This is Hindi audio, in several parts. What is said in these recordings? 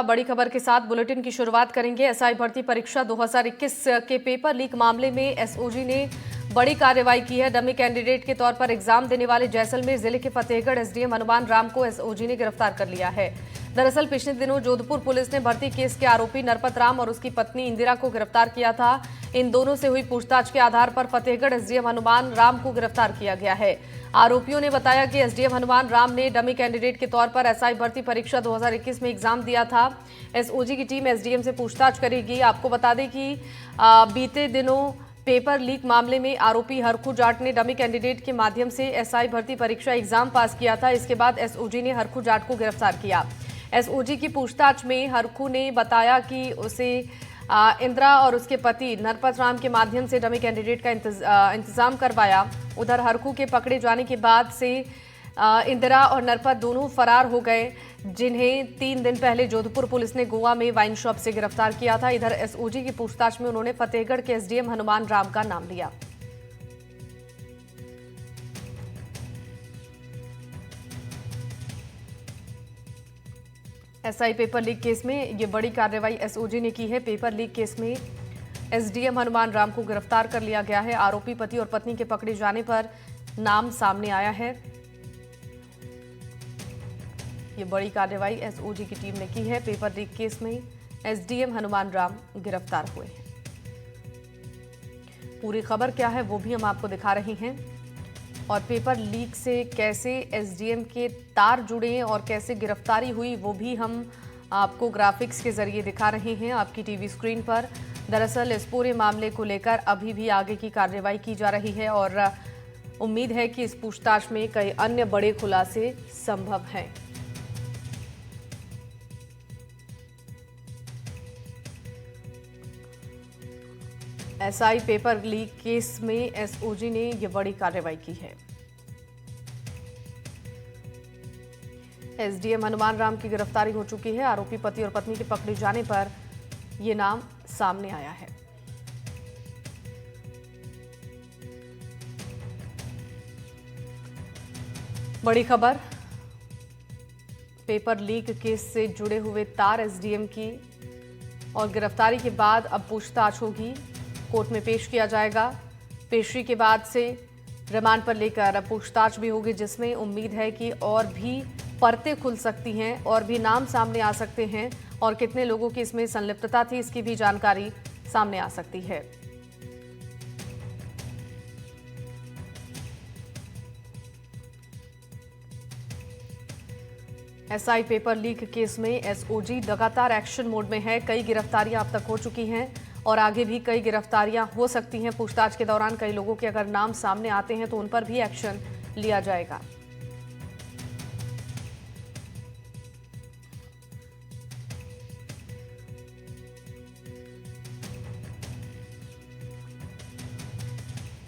बड़ी खबर के साथ बुलेटिन की शुरुआत करेंगे। एसआई भर्ती परीक्षा 2021 के पेपर लीक मामले में एसओजी ने बड़ी कार्रवाई की है। डमी कैंडिडेट के तौर पर एग्जाम देने वाले जैसलमेर जिले के फतेहगढ़ एसडीएम हनुमान राम को एसओजी ने गिरफ्तार कर लिया है। दरअसल पिछले दिनों जोधपुर पुलिस ने भर्ती केस के आरोपी नरपत राम और उसकी पत्नी इंदिरा को गिरफ्तार किया था। इन दोनों से हुई पूछताछ के आधार पर फतेहगढ़ एसडीएम हनुमान राम को गिरफ्तार किया गया है। आरोपियों ने बताया कि एसडीएम हनुमान राम ने डमी कैंडिडेट के तौर पर एसआई भर्ती परीक्षा 2021 में एग्जाम दिया था। एसओजी की टीम एसडीएम से पूछताछ करेगी। आपको बता दें कि बीते दिनों पेपर लीक मामले में आरोपी हरखू जाट ने डमी कैंडिडेट के माध्यम से एसआई भर्ती परीक्षा एग्जाम पास किया था। इसके बाद एसओजी ने हरखू जाट को गिरफ्तार किया। एसओजी की पूछताछ में हरखू ने बताया कि उसे इंदिरा और उसके पति नरपत राम के माध्यम से डमी कैंडिडेट का इंतजाम करवाया। उधर हरखू के पकड़े जाने के बाद से इंदिरा और नरपत दोनों फरार हो गए, जिन्हें 3 दिन पहले जोधपुर पुलिस ने गोवा में वाइन शॉप से गिरफ्तार किया था। इधर एसओजी की पूछताछ में उन्होंने फतेहगढ़ के एसडीएम हनुमान राम का नाम लिया। एसआई पेपर लीक केस में ये बड़ी कार्रवाई एसओजी ने की है। पेपर लीक केस में एसडीएम हनुमान राम को गिरफ्तार कर लिया गया है। आरोपी पति और पत्नी के पकड़े जाने पर नाम सामने आया है। ये बड़ी कार्रवाई एसओजी की टीम ने की है। पेपर लीक केस में एसडीएम हनुमान राम गिरफ्तार हुए हैं। पूरी खबर क्या है वो भी हम आपको दिखा रहे हैं, और पेपर लीक से कैसे एसडीएम के तार जुड़े और कैसे गिरफ्तारी हुई वो भी हम आपको ग्राफिक्स के जरिए दिखा रहे हैं आपकी टीवी स्क्रीन पर। दरअसल इस पूरे मामले को लेकर अभी भी आगे की कार्रवाई की जा रही है और उम्मीद है कि इस पूछताछ में कई अन्य बड़े खुलासे संभव हैं। एसआई पेपर लीक केस में एसओजी ने यह बड़ी कार्रवाई की है। एसडीएम हनुमान राम की गिरफ्तारी हो चुकी है। आरोपी पति और पत्नी के पकड़े जाने पर यह नाम सामने आया है। बड़ी खबर, पेपर लीक केस से जुड़े हुए तार एसडीएम की, और गिरफ्तारी के बाद अब पूछताछ होगी, कोर्ट में पेश किया जाएगा। पेशी के बाद से रिमांड पर लेकर पूछताछ भी होगी, जिसमें उम्मीद है कि और भी परतें खुल सकती हैं और भी नाम सामने आ सकते हैं, और कितने लोगों की इसमें संलिप्तता थी इसकी भी जानकारी सामने आ सकती है। एसआई पेपर लीक केस में एसओजी लगातार एक्शन मोड में है। कई गिरफ्तारियां अब तक हो चुकी हैं और आगे भी कई गिरफ्तारियां हो सकती हैं। पूछताछ के दौरान कई लोगों के अगर नाम सामने आते हैं तो उन पर भी एक्शन लिया जाएगा।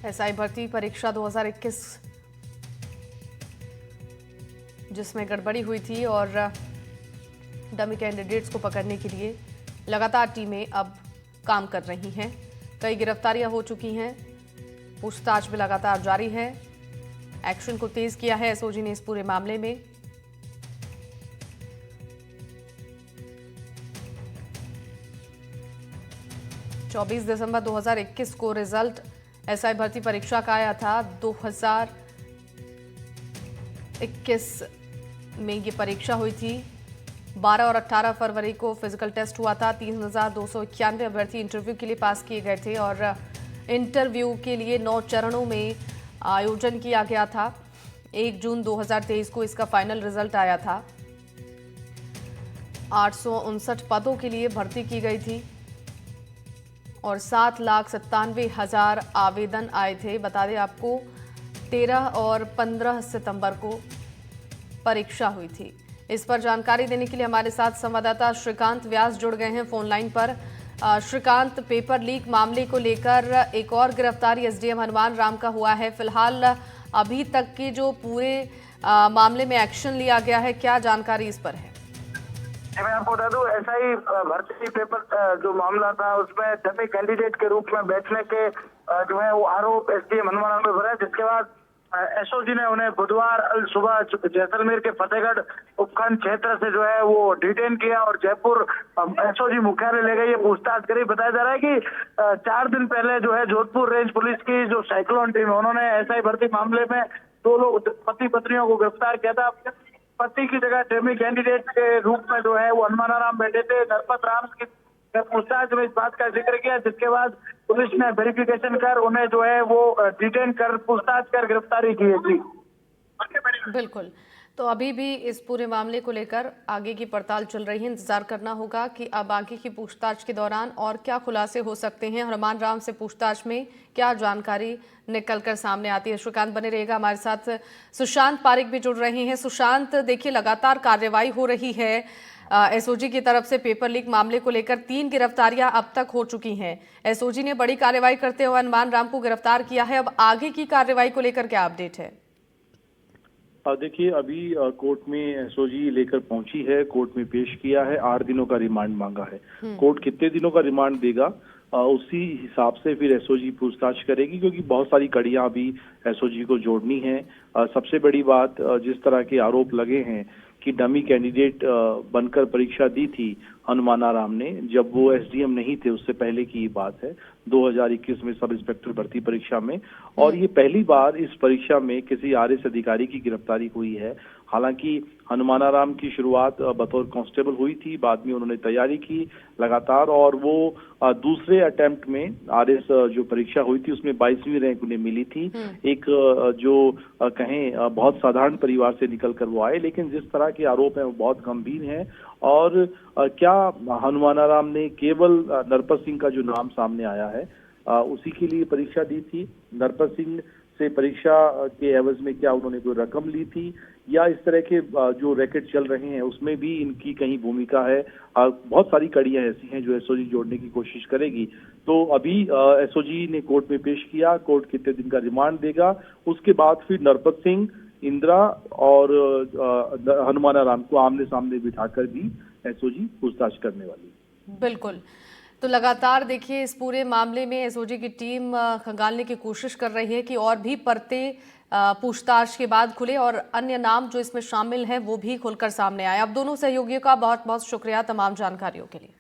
एसआई भर्ती परीक्षा 2021 जिसमें गड़बड़ी हुई थी और डमी कैंडिडेट्स को पकड़ने के लिए लगातार टीमें अब काम कर रही हैं। कई गिरफ्तारियां हो चुकी हैं। पूछताछ भी लगातार जारी है। एक्शन को तेज किया है एसओजी ने इस पूरे मामले में। चौबीस दिसंबर 2021 को रिजल्ट एसआई भर्ती परीक्षा का आया था। 2021 में ये परीक्षा हुई थी। 12 और 18 फरवरी को फिजिकल टेस्ट हुआ था। 3291 अभ्यर्थी इंटरव्यू के लिए पास किए गए थे और इंटरव्यू के लिए 9 चरणों में आयोजन किया गया था। 1 जून 2023 को इसका फाइनल रिजल्ट आया था। 859 पदों के लिए भर्ती की गई थी और 7,97,000 आवेदन आए थे। बता दें आपको 13 और 15 सितंबर को परीक्षा हुई थी। इस पर जानकारी देने के लिए हमारे साथ संवाददाता श्रीकांत व्यास जुड़ गए हैं फोन लाइन पर। श्रीकांत, पेपर लीक मामले को लेकर एक और गिरफ्तारी एसडीएम हनुमान राम का हुआ है। फिलहाल अभी तक के जो पूरे मामले में एक्शन लिया गया है, क्या जानकारी इस पर है? मैं आपको बता दूं, एसआई भर्ती पेपर जो मामला था उसमें डमी कैंडिडेट के रूप में बैठने के जो है वो आरोप एसडीएम हनुमान राम पे भरा, जिसके बाद एसओजी ने उन्हें बुधवार सुबह जैसलमेर के फतेहगढ़ उपखंड क्षेत्र से जो है वो डिटेन किया और जयपुर एसओजी मुख्यालय ले गए। ये पूछताछ करी। बताया जा रहा है कि 4 दिन पहले जो है जोधपुर रेंज पुलिस की जो साइक्लोन टीम है उन्होंने एसआई भर्ती मामले में 2 लोग पति पत्नियों को गिरफ्तार किया था। पति की जगह डेमी कैंडिडेट के रूप में जो है वो हनुमानाराम बैठे थे। नरपत राम की पूछताछ में इस बात का जिक्र किया, जिसके बाद पुलिस ने वेरिफिकेशन कर उन्हें जो है वो डिटेन कर पूछताछ कर गिरफ्तारी की है। जी बिल्कुल। तो अभी भी इस पूरे मामले को लेकर आगे की पड़ताल चल रही है। इंतजार करना होगा कि अब आगे की पूछताछ के दौरान और क्या खुलासे हो सकते हैं। हनुमान राम से पूछताछ में क्या जानकारी निकलकर सामने आती है। श्रीकांत बने रहेगा हमारे साथ। सुशांत पारिक भी जुड़ रहे हैं। सुशांत, देखिए लगातार कार्रवाई हो रही है एसओजी की तरफ से पेपर लीक मामले को लेकर 3 गिरफ्तारियां अब तक हो चुकी हैं। एसओजी ने बड़ी कार्रवाई करते हुए हनुमान राम को गिरफ्तार किया है। अब आगे की कार्रवाई को लेकर क्या अपडेट है? देखिए, अभी कोर्ट में एसओजी लेकर पहुंची है, कोर्ट में पेश किया है, 8 दिनों का रिमांड मांगा है। कोर्ट कितने दिनों का रिमांड देगा उसी हिसाब से फिर एसओजी पूछताछ करेगी, क्योंकि बहुत सारी कड़ियां अभी एसओजी को जोड़नी है। सबसे बड़ी बात, जिस तरह के आरोप लगे हैं कि डमी कैंडिडेट बनकर परीक्षा दी थी हनुमानाराम ने, जब वो एसडीएम नहीं थे, उससे पहले की बात है 2021 में सब इंस्पेक्टर भर्ती परीक्षा में, और ये पहली बार इस परीक्षा में किसी आरएस अधिकारी की गिरफ्तारी हुई है। हालांकि हनुमानाराम की शुरुआत बतौर कांस्टेबल हुई थी, बाद में उन्होंने तैयारी की लगातार, और वो दूसरे अटेम्प्ट में आरएस जो परीक्षा हुई थी उसमें 22वीं रैंक उन्हें मिली थी। एक जो कहें बहुत साधारण परिवार से निकल कर वो आए, लेकिन जिस तरह के आरोप हैं वो बहुत गंभीर हैं। और क्या हनुमानाराम ने केवल नरपत सिंह का जो नाम सामने आया है उसी के लिए परीक्षा दी थी? नरपत सिंह से परीक्षा के एवज में क्या उन्होंने कोई रकम ली थी, या इस तरह के जो रैकेट चल रहे हैं उसमें भी इनकी कहीं भूमिका है? बहुत सारी कड़ियां ऐसी हैं जो एसओजी जोड़ने की कोशिश करेगी। तो अभी एसओजी ने कोर्ट में पेश किया, कोर्ट कितने दिन का रिमांड देगा, उसके बाद फिर नरपत सिंह, इंदिरा और हनुमानाराम को आमने सामने बिठाकर भी एसओजी पूछताछ करने वाली। बिल्कुल। तो लगातार देखिए इस पूरे मामले में एसओजी की टीम खंगालने की कोशिश कर रही है कि और भी परते पूछताछ के बाद खुले और अन्य नाम जो इसमें शामिल हैं वो भी खुलकर सामने आए। अब दोनों सहयोगियों का बहुत बहुत शुक्रिया तमाम जानकारियों के लिए।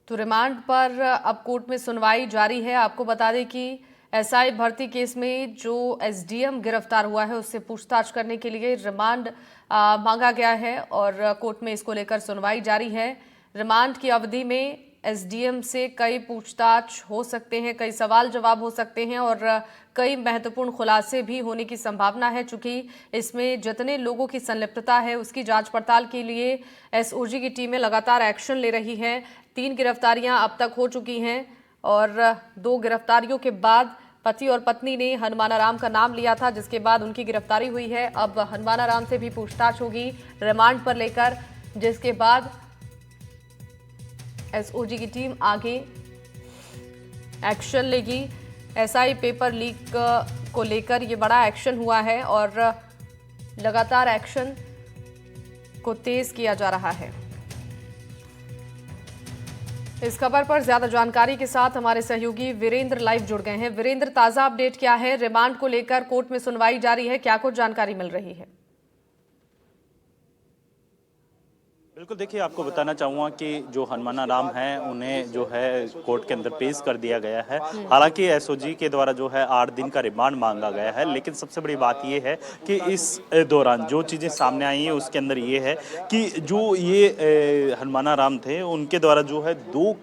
तो रिमांड पर अब कोर्ट में सुनवाई जारी है। आपको बता दें कि एसआई भर्ती केस में जो एसडीएम गिरफ्तार हुआ है उससे पूछताछ करने के लिए रिमांड मांगा गया है और कोर्ट में इसको लेकर सुनवाई जारी है। रिमांड की अवधि में एसडीएम से कई पूछताछ हो सकते हैं, कई सवाल जवाब हो सकते हैं और कई महत्वपूर्ण खुलासे भी होने की संभावना है। चूंकि इसमें जितने लोगों की संलिप्तता है उसकी जांच पड़ताल के लिए एसओजी की टीमें लगातार एक्शन ले रही हैं। 3 गिरफ्तारियां अब तक हो चुकी हैं और 2 गिरफ्तारियों के बाद पति और पत्नी ने हनुमानाराम का नाम लिया था, जिसके बाद उनकी गिरफ्तारी हुई है। अब हनुमानाराम से भी पूछताछ होगी रिमांड पर लेकर, जिसके बाद एसओजी की टीम आगे एक्शन लेगी। एसआई पेपर लीक को लेकर ये बड़ा एक्शन हुआ है और लगातार एक्शन को तेज किया जा रहा है। इस खबर पर ज्यादा जानकारी के साथ हमारे सहयोगी वीरेंद्र लाइव जुड़ गए हैं। वीरेंद्र, ताजा अपडेट क्या है? रिमांड को लेकर कोर्ट में सुनवाई जारी है, क्या कुछ जानकारी मिल रही है? बिल्कुल, देखिए आपको बताना चाहूँगा कि जो हनुमानाराम हैं उन्हें जो है कोर्ट के अंदर पेश कर दिया गया है। हालांकि एसओजी के द्वारा जो है 8 दिन का रिमांड मांगा गया है, लेकिन सबसे बड़ी बात ये है कि इस दौरान जो चीज़ें सामने आई हैं उसके अंदर ये है कि जो ये हनुमानाराम थे उनके द्वारा जो है 2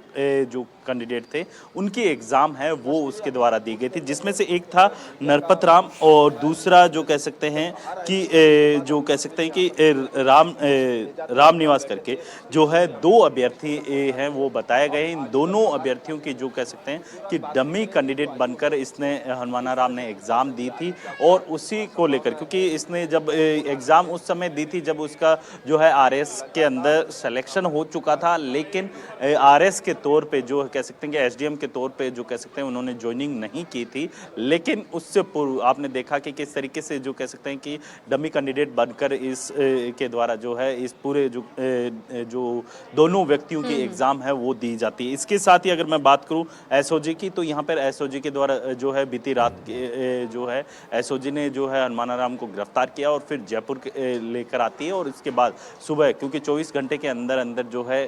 जो कैंडिडेट थे उनकी एग्ज़ाम है वो उसके द्वारा दी गई थी, जिसमें से एक था नरपत राम और दूसरा जो कह सकते हैं कि राम निवास करके जो है 2 अभ्यर्थी हैं वो बताए गए। इन दोनों अभ्यर्थियों की जो कह सकते हैं कि डमी कैंडिडेट बनकर इसने हनुमानाराम ने एग्ज़ाम दी थी और उसी को लेकर, क्योंकि इसने जब एग्ज़ाम उस समय दी थी जब उसका जो है आरएस के अंदर सिलेक्शन हो चुका था, लेकिन आरएस के तौर पे जो कह सकते हैं कि एसडीएम के तौर पे जो कह सकते हैं उन्होंने ज्वाइनिंग नहीं की थी, लेकिन उससे पूर्व आपने देखा कि किस तरीके से जो कह सकते हैं कि डमी कैंडिडेट बनकर इस के द्वारा जो है इस पूरे जो दोनों व्यक्तियों की एग्जाम है वो दी जाती है। इसके साथ ही अगर मैं बात करूं एसओजी की, तो यहाँ पर एसओजी के द्वारा जो है बीती रात जो है एसओजी ने जो है हनुमानाराम को गिरफ्तार किया और फिर जयपुर लेकर आती है। और इसके बाद सुबह, क्योंकि 24 घंटे के अंदर अंदर जो है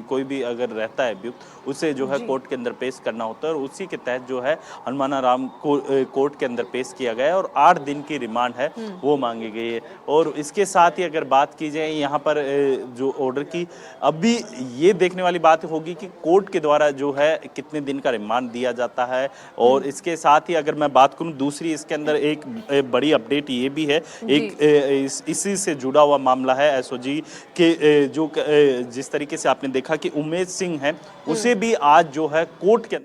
कोई भी अगर रहता है अभियुक्त, उसे जो है कोर्ट के अंदर पेश करना होता है और उसी के तहत जो है हनुमानाराम को कोर्ट के अंदर पेश किया गया है और 8 दिन की रिमांड है वो मांगी गई है। और इसके साथ ही अगर बात की जाए यहाँ पर जो ऑर्डर की, अभी ये देखने वाली बात होगी कि कोर्ट के द्वारा जो है कितने दिन का रिमांड दिया जाता है। और इसके साथ ही अगर मैं बात करूं दूसरी, इसके अंदर एक बड़ी अपडेट ये भी है, एक इसी से जुड़ा हुआ मामला है एसओजी के जो जिस तरीके से आपने देखा कि उमेश सिंह है, उसे भी आज जो है कोर्ट के